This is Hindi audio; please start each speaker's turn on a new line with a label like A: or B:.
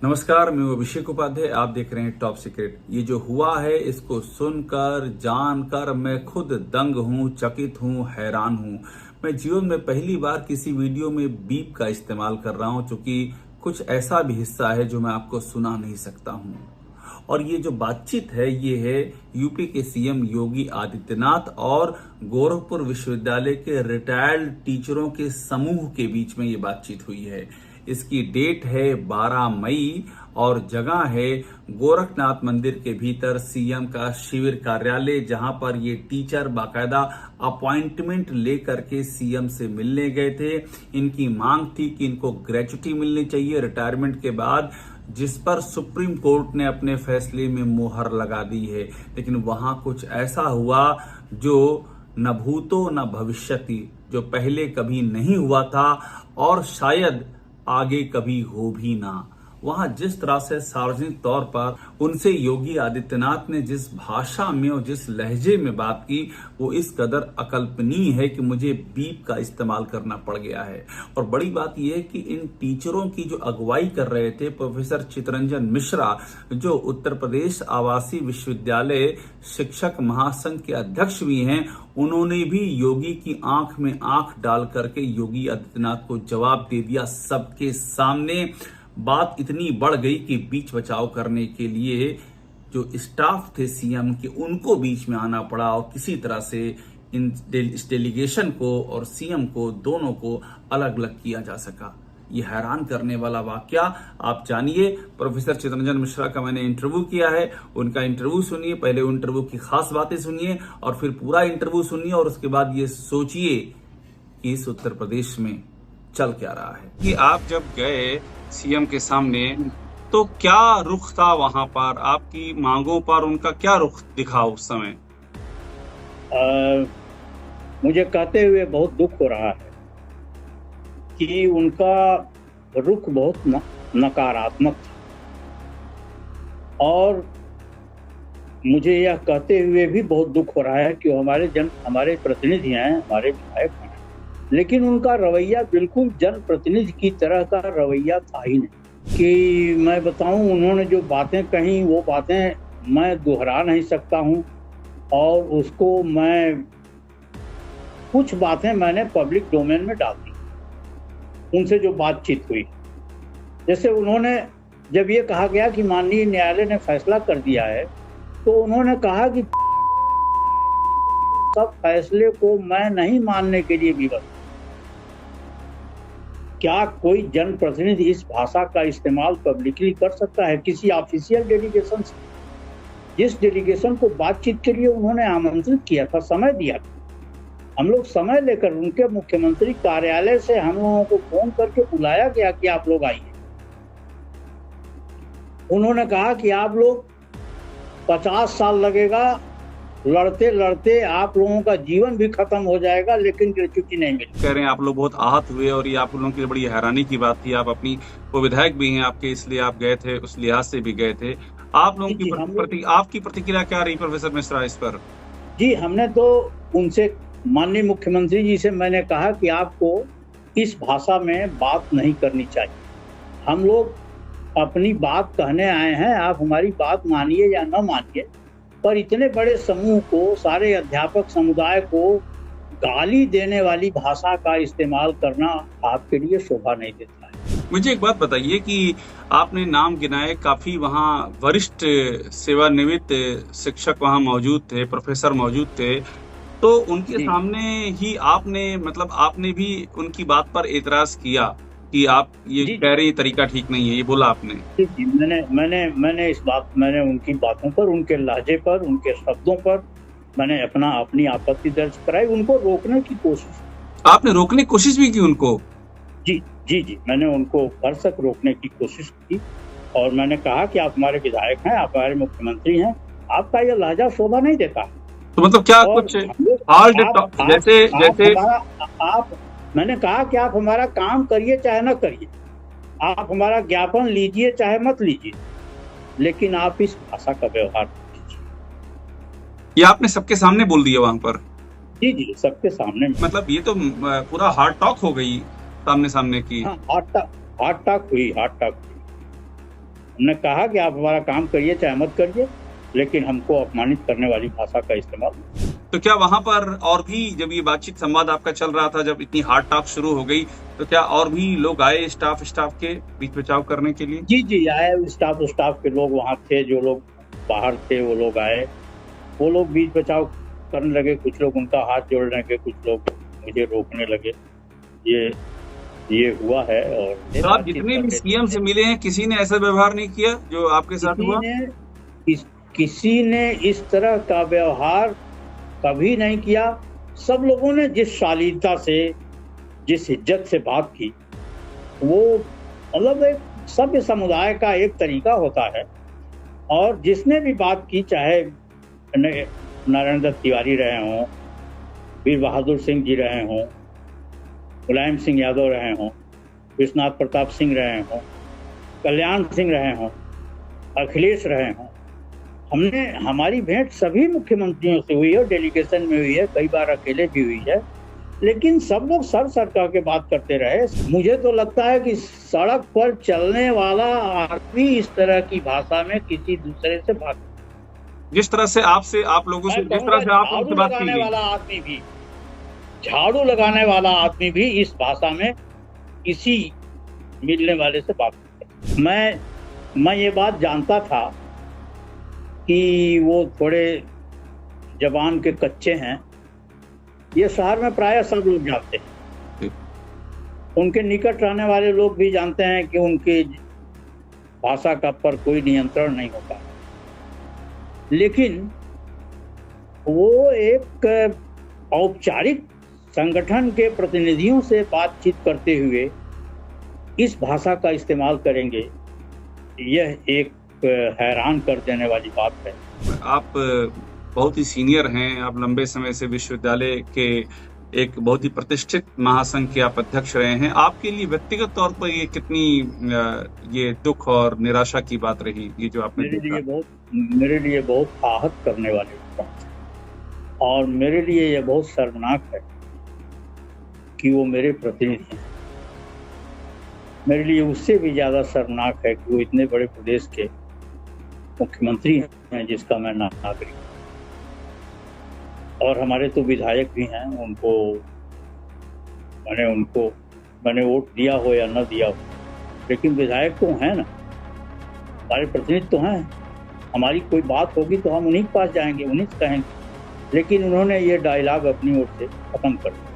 A: नमस्कार, मैं अभिषेक उपाध्याय। आप देख रहे हैं टॉप सीक्रेट। ये जो हुआ है इसको सुनकर जानकर मैं खुद दंग हूँ, चकित हूँ, हैरान हूँ। मैं जीवन में पहली बार किसी वीडियो में बीप का इस्तेमाल कर रहा हूँ, क्योंकि कुछ ऐसा भी हिस्सा है जो मैं आपको सुना नहीं सकता हूँ। और ये जो बातचीत है ये है यूपी के सीएम योगी आदित्यनाथ और गोरखपुर विश्वविद्यालय के रिटायर्ड टीचरों के समूह के बीच में ये बातचीत हुई है। इसकी डेट है 12 मई और जगह है गोरखनाथ मंदिर के भीतर सीएम का शिविर कार्यालय, जहां पर ये टीचर बाकायदा अपॉइंटमेंट लेकर के सीएम से मिलने गए थे। इनकी मांग थी कि इनको ग्रेच्युटी मिलनी चाहिए रिटायरमेंट के बाद, जिस पर सुप्रीम कोर्ट ने अपने फैसले में मोहर लगा दी है। लेकिन वहां कुछ ऐसा हुआ जो न भूतो न भविष्यति, जो पहले कभी नहीं हुआ था और शायद आगे कभी हो भी ना। वहां जिस तरह से सार्वजनिक तौर पर उनसे योगी आदित्यनाथ ने जिस भाषा में और जिस लहजे में बात की, वो इस कदर अकल्पनीय है कि मुझे बीप का इस्तेमाल करना पड़ गया है। और बड़ी बात यह है कि इन टीचरों की जो अगुवाई कर रहे थे प्रोफेसर चितरंजन मिश्रा, जो उत्तर प्रदेश आवासीय विश्वविद्यालय शिक्षक महासंघ के अध्यक्ष भी हैं, उन्होंने भी योगी की आंख में आंख डाल करके योगी आदित्यनाथ को जवाब दे दिया सबके सामने। बात इतनी बढ़ गई कि बीच बचाव करने के लिए जो स्टाफ थे सीएम के, उनको बीच में आना पड़ा और किसी तरह से इस डेलीगेशन को और सीएम को दोनों को अलग अलग किया जा सका। ये हैरान करने वाला वाकया आप जानिए। प्रोफेसर चितरंजन मिश्रा का मैंने इंटरव्यू किया है, उनका इंटरव्यू सुनिए। पहले इंटरव्यू की खास बातें सुनिए और फिर पूरा इंटरव्यू सुनिए, और उसके बाद ये सोचिए कि इस उत्तर प्रदेश में चल क्या रहा है। कि आप जब गए सीएम के सामने तो क्या रुख था वहां पर, आपकी मांगों पर उनका क्या रुख दिखा उस समय?
B: मुझे कहते हुए बहुत दुख हो रहा है कि उनका रुख बहुत नकारात्मक था, और मुझे यह कहते हुए भी बहुत दुख हो रहा है कि हमारे प्रतिनिधि हैं, हमारे विधायक हैं, लेकिन उनका रवैया बिल्कुल जनप्रतिनिधि की तरह का रवैया था ही नहीं। कि मैं बताऊं, उन्होंने जो बातें कही वो बातें मैं दोहरा नहीं सकता हूं, और उसको कुछ बातें मैंने पब्लिक डोमेन में डाल दी। उनसे जो बातचीत हुई, जैसे उन्होंने जब ये कहा गया कि माननीय न्यायालय ने फैसला कर दिया है, तो उन्होंने कहा कि सब फैसले को मैं नहीं मानने के लिए विवश। क्या कोई जनप्रतिनिधि इस भाषा का इस्तेमाल पब्लिकली कर सकता है किसी ऑफिशियल डेलीगेशन से? जिस डेलीगेशन को बातचीत के लिए उन्होंने आमंत्रित किया था, समय दिया था, हम लोग समय लेकर उनके मुख्यमंत्री कार्यालय से हम लोगों को फोन करके बुलाया गया कि आप लोग आइए। उन्होंने कहा कि आप लोग 50 साल लगेगा, लड़ते लड़ते आप लोगों का जीवन भी खत्म हो जाएगा, लेकिन ग्रेच्युटी नहीं मिली।
A: कह रहे हैं आप लोग बहुत आहत हुए और ये आप लोगों के लिए बड़ी हैरानी की बात थी। आप अपनी वो विधायक भी हैं आपके, इसलिए आप गए थे, उस लिहाज से भी गए थे। आप लोगों की आपकी प्रतिक्रिया क्या रही प्रोफेसर मिश्रा इस पर?
B: जी, हमने तो उनसे, माननीय मुख्यमंत्री जी से मैंने कहा कि आपको इस भाषा में बात नहीं करनी चाहिए। हम लोग अपनी बात कहने आए हैं, आप हमारी बात मानिए या न मानिए, पर इतने बड़े समूह को, सारे अध्यापक समुदाय को गाली देने वाली भाषा का इस्तेमाल करना आपके लिए शोभा नहीं देता है।
A: मुझे एक बात बताइए कि आपने नाम गिनाए, काफी वहाँ वरिष्ठ सेवानिवृत्त शिक्षक वहाँ मौजूद थे, प्रोफेसर मौजूद थे, तो उनके सामने ही आपने भी उनकी बात पर एतराज किया कि आप ये कह रहे हैं तरीका ठीक नहीं है, ये बोला आपने?
B: जी, मैंने उनकी बातों पर, उनके लहजे पर, उनके शब्दों पर मैंने अपनी आपत्ति दर्ज कराई, उनको रोकने की कोशिश।
A: आपने रोकने की कोशिश भी की उनको?
B: जी, मैंने उनको भरसक रोकने की कोशिश की, और मैंने कहा कि आप हमारे विधायक हैं, आप हमारे मुख्यमंत्री हैं, आपका यह लहजा शोभा नहीं देता।
A: तो मतलब क्या कुछ जैसे
B: मैंने कहा कि आप हमारा काम करिए चाहे न करिए, आप हमारा ज्ञापन लीजिए चाहे मत लीजिए, लेकिन आप इस भाषा का व्यवहार कीजिए।
A: ये आपने सबके सामने बोल दिया वहां पर?
B: जी, सबके सामने।
A: मतलब ये तो पूरा हार्ड टॉक हो गई सामने की।
B: हाँ, हार्ड टॉक हुई। हमने कहा कि आप हमारा काम करिए चाहे मत करिए, लेकिन हमको अपमानित करने वाली भाषा का इस्तेमाल।
A: तो क्या वहां पर और भी, जब ये बातचीत संवाद आपका चल रहा था, जब इतनी हार्ड टॉक शुरू हो गई, तो क्या और भी लोग आए स्टाफ के बीच बचाव करने के लिए?
B: जी आए, स्टाफ के लोग वहाँ थे, जो लोग बाहर थे वो लोग आए, वो लोग बीच बचाव करने लगे, कुछ लोग उनका हाथ जोड़ने लगे, कुछ लोग मुझे रोकने लगे। ये हुआ है। और
A: तो आप जितने भी सीएम से मिले हैं, किसी ने ऐसा व्यवहार नहीं किया जो आपके साथ हुआ?
B: किसी ने इस तरह का व्यवहार कभी नहीं किया। सब लोगों ने जिस शालीनता से, जिस इज्जत से बात की, वो मतलब एक सभ्य समुदाय का एक तरीका होता है। और जिसने भी बात की, चाहे नारायण दत्त तिवारी रहे हों, वीर बहादुर सिंह जी रहे हों, मुलायम सिंह यादव रहे हों, विश्वनाथ प्रताप सिंह रहे हों, कल्याण सिंह रहे हों, अखिलेश रहे हों, हमारी भेंट सभी मुख्यमंत्रियों से हुई है, डेलीगेशन में हुई है, कई बार अकेले भी हुई है, लेकिन सब लोग सर करके बात करते रहे। मुझे तो लगता है कि सड़क पर चलने वाला आदमी इस तरह की भाषा में किसी दूसरे से बात,
A: जिस तरह से आप लोगों से, जिस तरह से आप उनसे बात की गई,
B: वाला आदमी भी, झाड़ू लगाने वाला आदमी भी इस भाषा में किसी मिलने वाले से बात करता। मैं ये बात जानता था कि वो थोड़े जबान के कच्चे हैं। ये शहर में प्रायः सब लोग जानते हैं, उनके निकट रहने वाले लोग भी जानते हैं कि उनकी भाषा का पर कोई नियंत्रण नहीं होता। लेकिन वो एक औपचारिक संगठन के प्रतिनिधियों से बातचीत करते हुए इस भाषा का इस्तेमाल करेंगे, यह एक हैरान कर देने वाली बात है।
A: आप बहुत ही सीनियर हैं, आप लंबे समय से विश्वविद्यालय के एक बहुत ही प्रतिष्ठित महासंघ के आप अध्यक्ष रहे हैं। आपके लिए व्यक्तिगत तौर पर ये कितनी ये दुख और निराशा की बात रही, ये जो आपने
B: मेरे लिए बहुत आहत करने वाली बात है, और मेरे लिए ये बहुत शर्मनाक है कि वो मेरे प्रतिनिधि हैं। मेरे लिए उससे भी ज़्यादा शर्मनाक है कि वो इतने बड़े प्रदेश के मुख्यमंत्री हैं जिसका मैं नागरिक हूँ। और हमारे तो विधायक भी हैं, मैंने वोट दिया हो या न दिया हो, लेकिन विधायक तो हैं ना, हमारे प्रतिनिधि तो हैं। हमारी कोई बात होगी तो हम उन्हीं के पास जाएंगे, उन्हीं से कहेंगे, लेकिन उन्होंने ये डायलॉग अपनी ओर से खत्म कर दिया।